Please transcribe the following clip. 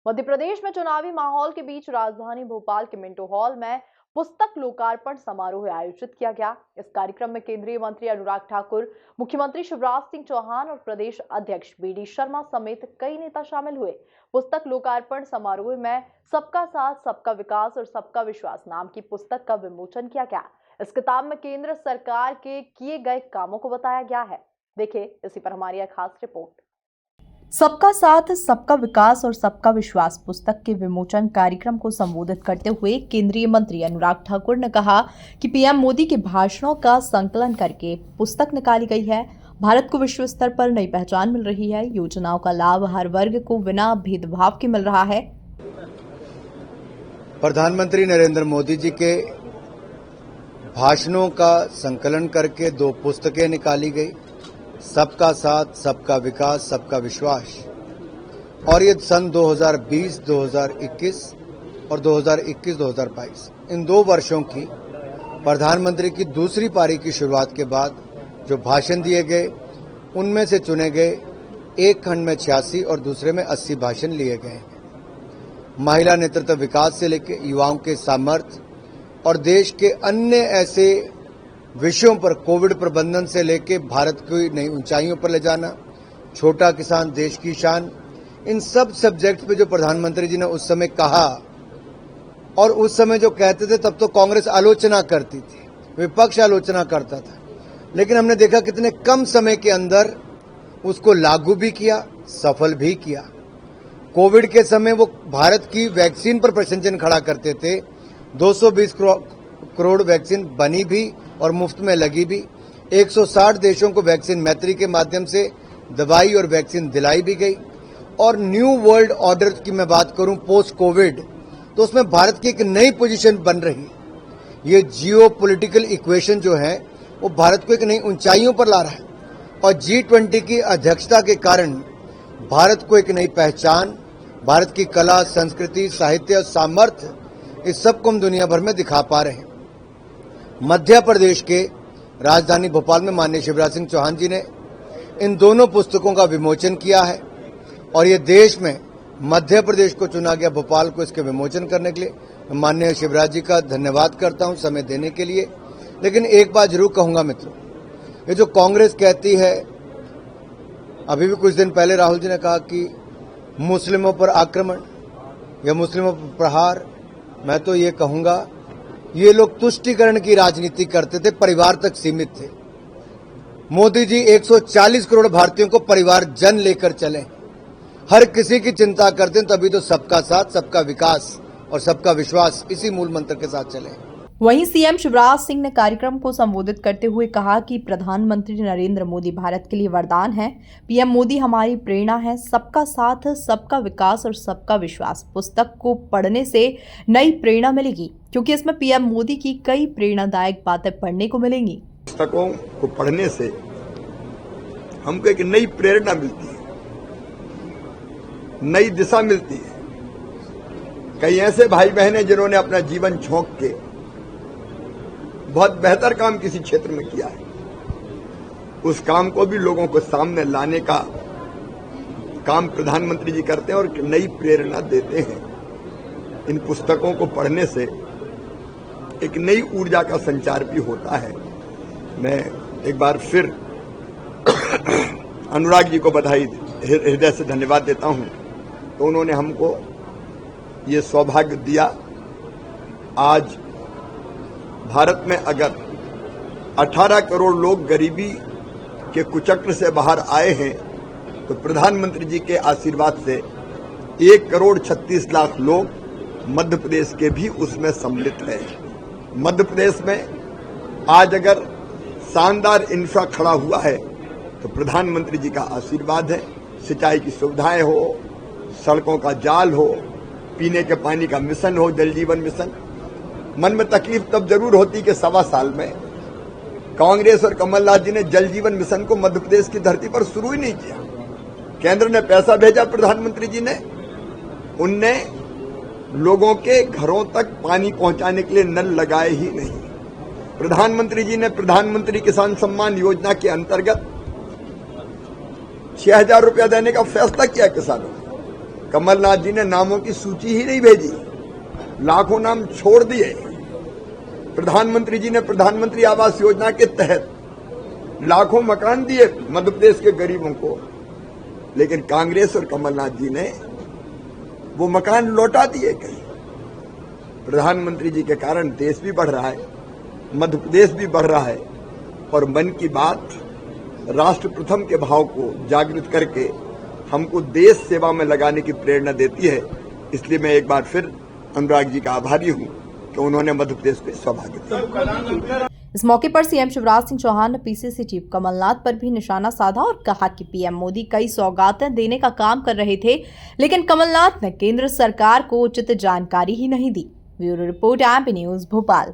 मध्य प्रदेश में चुनावी माहौल के बीच राजधानी भोपाल के मिंटो हॉल में पुस्तक लोकार्पण समारोह आयोजित किया गया। इस कार्यक्रम में केंद्रीय मंत्री अनुराग ठाकुर, मुख्यमंत्री शिवराज सिंह चौहान और प्रदेश अध्यक्ष बीडी शर्मा समेत कई नेता शामिल हुए। पुस्तक लोकार्पण समारोह में सबका साथ, सबका विकास और सबका विश्वास नाम की पुस्तक का विमोचन किया गया। इस किताब में केंद्र सरकार के किए गए कामों को बताया गया है। देखिए इसी पर हमारी एक खास रिपोर्ट। सबका साथ, सबका विकास और सबका विश्वास पुस्तक के विमोचन कार्यक्रम को संबोधित करते हुए केंद्रीय मंत्री अनुराग ठाकुर ने कहा कि पीएम मोदी के भाषणों का संकलन करके पुस्तक निकाली गई है। भारत को विश्व स्तर पर नई पहचान मिल रही है। योजनाओं का लाभ हर वर्ग को बिना भेदभाव के मिल रहा है। प्रधानमंत्री नरेंद्र मोदी जी के भाषणों का संकलन करके 2 पुस्तकें निकाली गई, सबका साथ, सबका विकास, सबका विश्वास। और ये सन 2020, 2021 और 2021-2022 इन 2 वर्षों की प्रधानमंत्री की दूसरी पारी की शुरुआत के बाद जो भाषण दिए गए, उनमें से चुने गए एक खंड में 86 और दूसरे में 80 भाषण लिए गए। महिला नेतृत्व विकास से लेकर युवाओं के सामर्थ्य और देश के अन्य ऐसे विषयों पर, कोविड प्रबंधन से लेकर भारत को नई ऊंचाइयों पर ले जाना, छोटा किसान देश की शान, इन सब सब्जेक्ट पे जो प्रधानमंत्री जी ने उस समय कहा, और उस समय जो कहते थे तब तो कांग्रेस आलोचना करती थी, विपक्ष आलोचना करता था, लेकिन हमने देखा कितने कम समय के अंदर उसको लागू भी किया, सफल भी किया। कोविड के समय वो भारत की वैक्सीन पर प्रशंसन खड़ा करते थे। 220 करोड़ वैक्सीन बनी भी और मुफ्त में लगी भी। 160 देशों को वैक्सीन मैत्री के माध्यम से दवाई और वैक्सीन दिलाई भी गई। और न्यू वर्ल्ड ऑर्डर की मैं बात करूं पोस्ट कोविड, तो उसमें भारत की एक नई पोजीशन बन रही। ये जियो पॉलिटिकल इक्वेशन जो है वो भारत को एक नई ऊंचाइयों पर ला रहा है। और G20 की अध्यक्षता के कारण भारत को एक नई पहचान, भारत की कला, संस्कृति, साहित्य और सामर्थ्य, इस सब को हम दुनिया भर में दिखा पा रहे हैं। मध्य प्रदेश के राजधानी भोपाल में माननीय शिवराज सिंह चौहान जी ने इन दोनों पुस्तकों का विमोचन किया है और ये देश में मध्य प्रदेश को चुना गया, भोपाल को इसके विमोचन करने के लिए। माननीय शिवराज जी का धन्यवाद करता हूं समय देने के लिए। लेकिन एक बात जरूर कहूंगा मित्रों, ये जो कांग्रेस कहती है, अभी भी कुछ दिन पहले राहुल जी ने कहा कि मुस्लिमों पर आक्रमण या मुस्लिमों पर प्रहार, मैं तो ये कहूंगा ये लोग तुष्टीकरण की राजनीति करते थे, परिवार तक सीमित थे। मोदी जी 140 करोड़ भारतीयों को परिवार जन लेकर चले, हर किसी की चिंता करते हैं, तभी तो सबका साथ, सबका विकास और सबका विश्वास इसी मूल मंत्र के साथ चले। वहीं सीएम शिवराज सिंह ने कार्यक्रम को संबोधित करते हुए कहा कि प्रधानमंत्री नरेंद्र मोदी भारत के लिए वरदान है। पीएम मोदी हमारी प्रेरणा है। सबका साथ, सबका विकास और सबका विश्वास पुस्तक को पढ़ने से नई प्रेरणा मिलेगी, क्योंकि इसमें पीएम मोदी की कई प्रेरणादायक बातें पढ़ने को मिलेंगी। पुस्तकों को पढ़ने से हमको एक नई प्रेरणा मिलती है, नई दिशा मिलती है। कई ऐसे भाई बहन हैं जिन्होंने अपना जीवन झोंक के बहुत बेहतर काम किसी क्षेत्र में किया है, उस काम को भी लोगों को सामने लाने का काम प्रधानमंत्री जी करते हैं और नई प्रेरणा देते हैं। इन पुस्तकों को पढ़ने से एक नई ऊर्जा का संचार भी होता है। मैं एक बार फिर अनुराग जी को बधाई, हृदय से धन्यवाद देता हूं। तो उन्होंने हमको ये सौभाग्य दिया। आज भारत में अगर 18 करोड़ लोग गरीबी के कुचक्र से बाहर आए हैं, तो प्रधानमंत्री जी के आशीर्वाद से 1 करोड़ 36 लाख लोग मध्य प्रदेश के भी उसमें सम्मिलित हैं। मध्य प्रदेश में आज अगर शानदार इंफ्रा खड़ा हुआ है तो प्रधानमंत्री जी का आशीर्वाद है। सिंचाई की सुविधाएं हो, सड़कों का जाल हो, पीने के पानी का मिशन हो, जल जीवन मिशन। मन में तकलीफ तब जरूर होती कि 1.25 साल में कांग्रेस और कमलनाथ जी ने जल जीवन मिशन को मध्य प्रदेश की धरती पर शुरू ही नहीं किया। केंद्र ने पैसा भेजा, प्रधानमंत्री जी ने, उनने लोगों के घरों तक पानी पहुंचाने के लिए नल लगाए ही नहीं। प्रधानमंत्री जी ने प्रधानमंत्री किसान सम्मान योजना के अंतर्गत 6,000 रुपया देने का फैसला किया किसानों को। कमलनाथ जी ने नामों की सूची ही नहीं भेजी, लाखों नाम छोड़ दिए। प्रधानमंत्री जी ने प्रधानमंत्री आवास योजना के तहत लाखों मकान दिए मध्य प्रदेश के गरीबों को, लेकिन कांग्रेस और कमलनाथ जी ने वो मकान लौटा दिए कहीं। प्रधानमंत्री जी के कारण देश भी बढ़ रहा है, मध्य प्रदेश भी बढ़ रहा है, और मन की बात राष्ट्र प्रथम के भाव को जागृत करके हमको देश सेवा में लगाने की प्रेरणा देती है। इसलिए मैं एक बार फिर अनुराग जी का आभारी हूं कि उन्होंने मध्य प्रदेश को सौभाग्य दिया। इस मौके पर सीएम शिवराज सिंह चौहान ने पीसीसी चीफ कमलनाथ पर भी निशाना साधा और कहा कि पीएम मोदी कई सौगातें देने का काम कर रहे थे, लेकिन कमलनाथ ने केंद्र सरकार को उचित जानकारी ही नहीं दी। Bureau report MP news Bhopal.